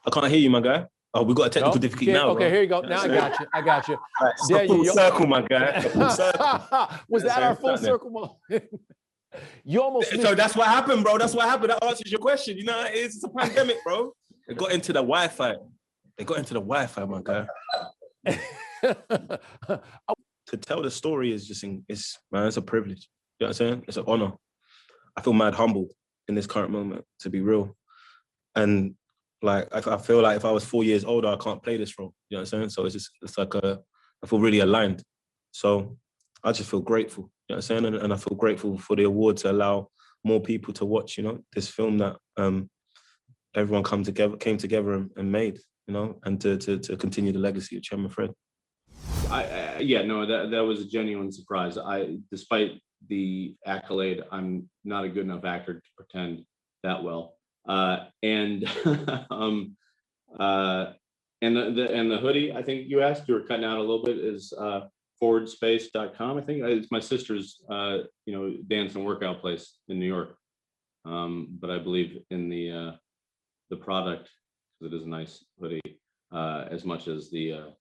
I can't hear you, my guy. Oh, we got a technical difficulty now. Okay, bro. here you go. Now I got you. Right, it's a full circle, my guy. Full circle. Was that our full circle moment? You almost missed. So that's what happened, bro. That's what happened. That answers your question. You know, it's a pandemic, bro. They got into the Wi-Fi. My guy. To tell the story is just, it's a privilege. You know what I'm saying? It's an honor. I feel mad humbled in this current moment, to be real. And like, I feel like if I was 4 years older, I can't play this role. You know what I'm saying? So it's like I feel really aligned. So I just feel grateful. You know what I'm saying? And I feel grateful for the award to allow more people to watch, you know, this film that everyone came together and made, you know, and to continue the legacy of Chairman Fred. That was a genuine surprise. Despite the accolade, I'm not a good enough actor to pretend that well. And the hoodie, I think you asked, you were cutting out a little bit, is forwardspace.com. I think it's my sister's dance and workout place in New York. But I believe in the product, because it is a nice hoodie, as much as the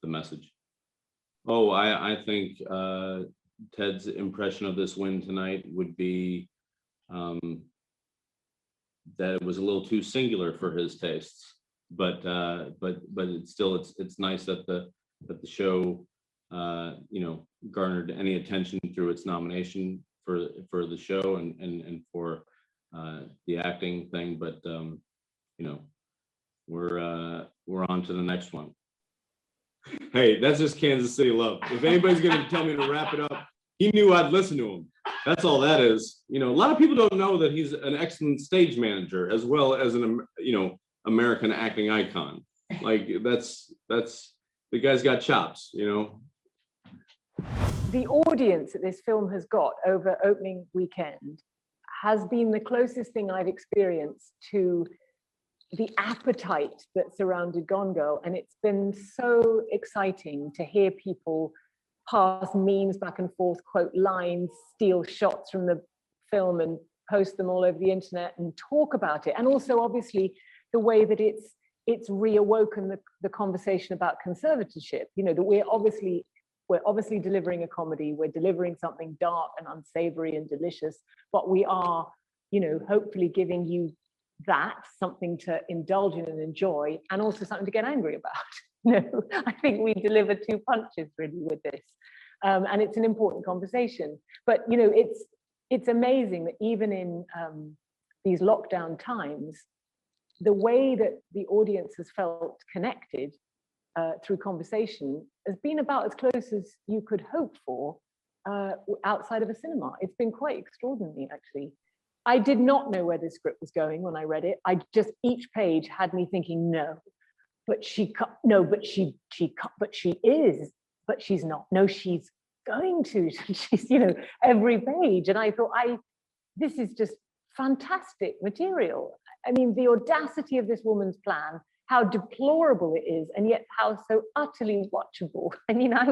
message. Oh, I think Ted's impression of this win tonight would be that it was a little too singular for his tastes, but it's still it's nice that the show garnered any attention through its nomination for the show and for the acting thing, but we're on to the next one. Hey, that's just Kansas City love. If anybody's gonna tell me to wrap it up, he knew I'd listen to him. That's all that is. A lot of people don't know that he's an excellent stage manager as well as an American acting icon. Like that's the guy's got chops. The audience that this film has got over opening weekend has been the closest thing I've experienced to the appetite that surrounded Gone Girl, and it's been so exciting to hear people pass memes back and forth, quote lines, steal shots from the film and post them all over the internet and talk about it. And also obviously the way that it's reawoken the conversation about conservatorship, that we're obviously delivering a comedy, we're delivering something dark and unsavory and delicious, but we are, hopefully giving you something to indulge in and enjoy, and also something to get angry about. I think we deliver two punches really with this, and it's an important conversation. But it's amazing that even in these lockdown times, the way that the audience has felt connected through conversation has been about as close as you could hope for outside of a cinema. It's been quite extraordinary, actually. I did not know where this script was going when I read it. Each page had me thinking, no, but she is, but she's not. No, she's going to. She's, every page. And I thought, this is just fantastic material. I mean, the audacity of this woman's plan, how deplorable it is, and yet how so utterly watchable. I mean, I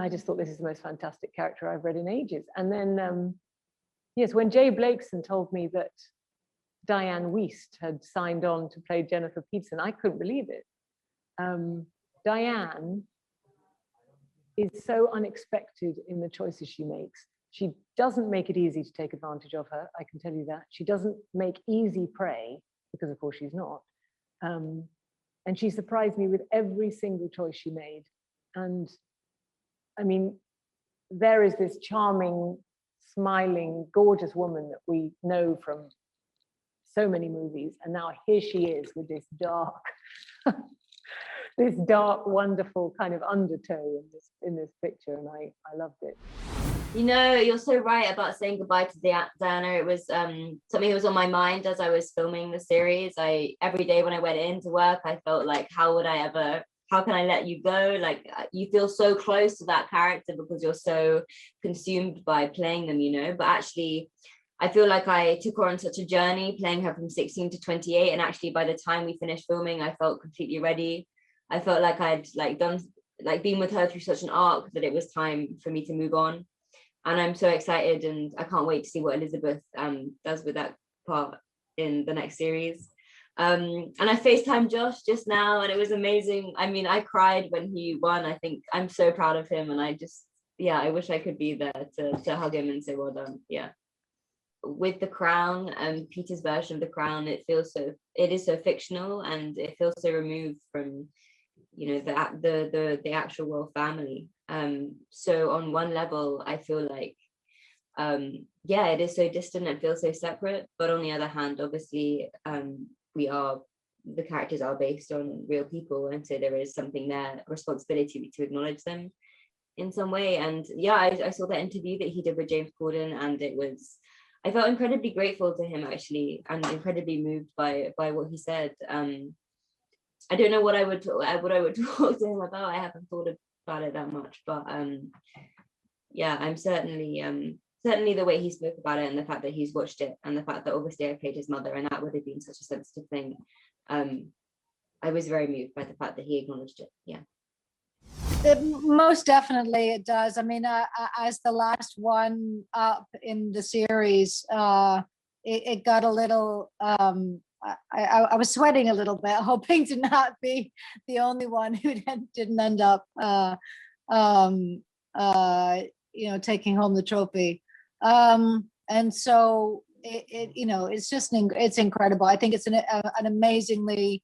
just thought this is the most fantastic character I've read in ages. And then, yes, when Jay Blakeson told me that Diane Wiest had signed on to play Jennifer Peterson, I couldn't believe it. Diane is so unexpected in the choices she makes. She doesn't make it easy to take advantage of her, I can tell you that. She doesn't make easy prey, because of course she's not. And she surprised me with every single choice she made. And I mean, there is this charming, smiling, gorgeous woman that we know from so many movies, and now here she is with this dark, wonderful kind of undertow in this picture, and I loved it. You're so right about saying goodbye to Diana. It was something that was on my mind as I was filming the series. Every day when I went into work, I felt like, how can I let you go? Like, you feel so close to that character because you're so consumed by playing them, but actually I feel like I took her on such a journey playing her from 16 to 28, and actually by the time we finished filming, I felt completely ready. I felt like I'd been with her through such an arc that it was time for me to move on. And I'm so excited, and I can't wait to see what Elizabeth does with that part in the next series. And I FaceTimed Josh just now, and it was amazing. I mean, I cried when he won. I think I'm so proud of him, and I wish I could be there to hug him and say well done. Yeah. With The Crown and Peter's version of The Crown, it is so fictional, and it feels so removed from, you know, the actual royal family. So on one level, I feel like, it is so distant and feels so separate. But on the other hand, obviously, the characters are based on real people, and so there is something there, a responsibility to acknowledge them in some way. And I saw that interview that he did with James Corden, and I felt incredibly grateful to him, actually, and incredibly moved by what he said. I don't know what I would talk to him about. I haven't thought about it that much, but I'm certainly the way he spoke about it, and the fact that he's watched it, and the fact that obviously I played his mother, and that would have been such a sensitive thing. I was very moved by the fact that he acknowledged it. Yeah. Most definitely it does. I mean, as the last one up in the series, it got a little, I was sweating a little bit, hoping to not be the only one who didn't end up, taking home the trophy. And so it's incredible. I think it's an amazingly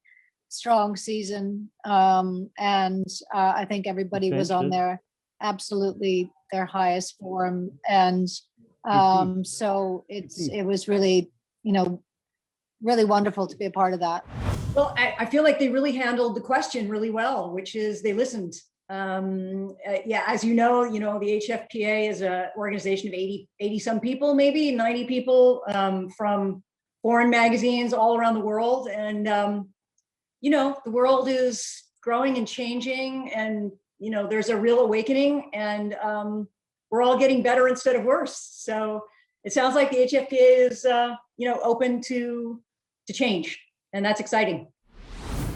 strong season, and I think everybody was on their absolutely their highest form, and so it was really really wonderful to be a part of that. Well, I feel like they really handled the question really well, which is they listened. As you know, the HFPA is an organization of 80 some people, maybe 90 people, from foreign magazines all around the world. And, the world is growing and changing, and, there's a real awakening, and we're all getting better instead of worse. So it sounds like the HFPA is, open to change, and that's exciting.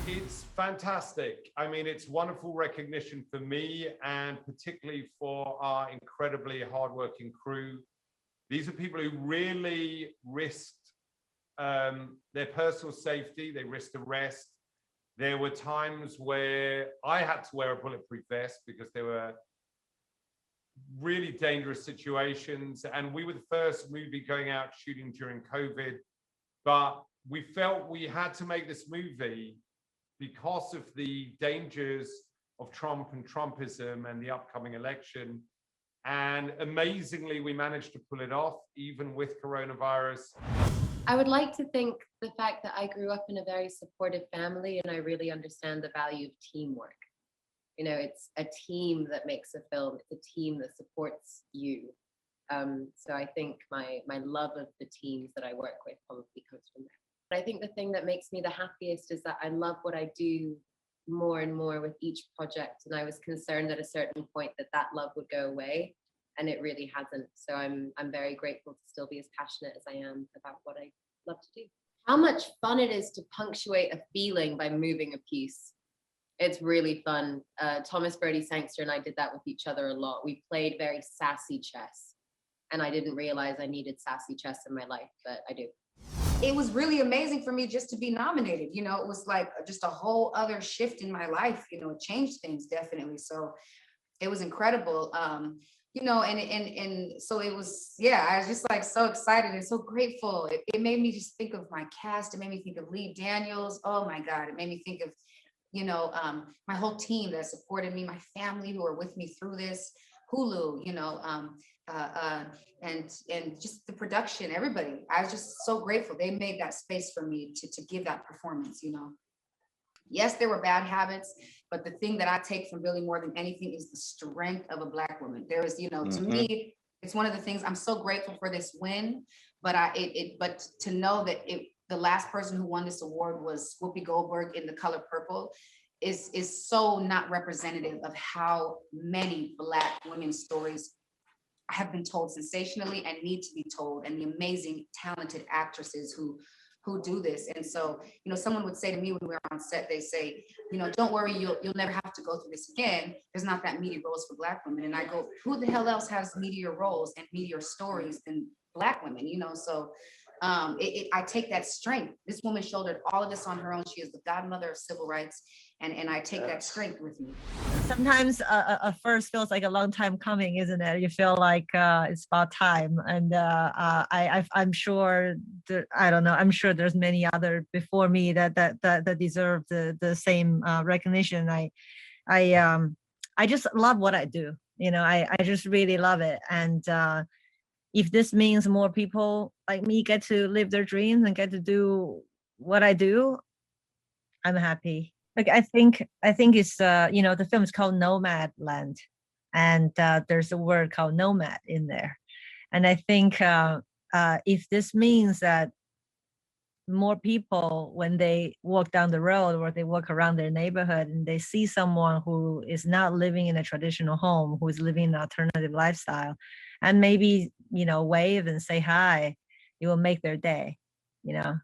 It's fantastic. I mean, it's wonderful recognition for me, and particularly for our incredibly hardworking crew. These are people who really risked their personal safety. They risked arrest. There were times where I had to wear a bulletproof vest because there were really dangerous situations. And we were the first movie going out shooting during COVID, but we felt we had to make this movie because of the dangers of Trump and Trumpism and the upcoming election. And amazingly, we managed to pull it off, even with coronavirus. I would like to think the fact that I grew up in a very supportive family, and I really understand the value of teamwork. It's a team that makes a film. It's a team that supports you. So I think my love of the teams that I work with probably comes from there. But I think the thing that makes me the happiest is that I love what I do more and more with each project. And I was concerned at a certain point that love would go away, and it really hasn't. So I'm very grateful to still be as passionate as I am about what I love to do. How much fun it is to punctuate a feeling by moving a piece. It's really fun. Thomas Brodie Sangster and I did that with each other a lot. We played very sassy chess, and I didn't realize I needed sassy chess in my life, but I do. It was really amazing for me just to be nominated. It was like just a whole other shift in my life. It changed things definitely. So it was incredible. And so it was, I was just like so excited and so grateful. It made me just think of my cast. It made me think of Lee Daniels. Oh my God. It made me think of, my whole team that supported me, my family who are with me through this, Hulu, and just the production, everybody. I was just so grateful. They made that space for me to give that performance, Yes, there were bad habits, but the thing that I take from Billy more than anything is the strength of a Black woman. There is, to me, it's one of the things I'm so grateful for this win, but but to know that the last person who won this award was Whoopi Goldberg in The Color Purple is so not representative of how many Black women's stories have been told sensationally and need to be told, and the amazing, talented actresses who do this. And so, someone would say to me when we were on set, they say, don't worry, you'll never have to go through this again. There's not that meaty roles for Black women. And I go, who the hell else has meatier roles and meatier stories than Black women? So I take that strength. This woman shouldered all of this on her own. She is the godmother of civil rights, and I take that strength with me. Sometimes a first feels like a long time coming, isn't it? You feel like it's about time, and I'm sure I don't know. I'm sure there's many other before me that deserve the same recognition. I just love what I do. I just really love it, and if this means more people like me get to live their dreams and get to do what I do, I'm happy. Like I think it's the film is called Nomad Land, and there's a word called nomad in there, and I think if this means that more people, when they walk down the road or they walk around their neighborhood and they see someone who is not living in a traditional home, who is living an alternative lifestyle, and maybe wave and say hi, it will make their day.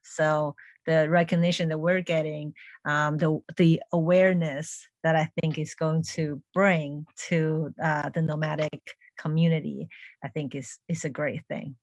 So the recognition that we're getting, the awareness that I think is going to bring to the nomadic community, I think is a great thing.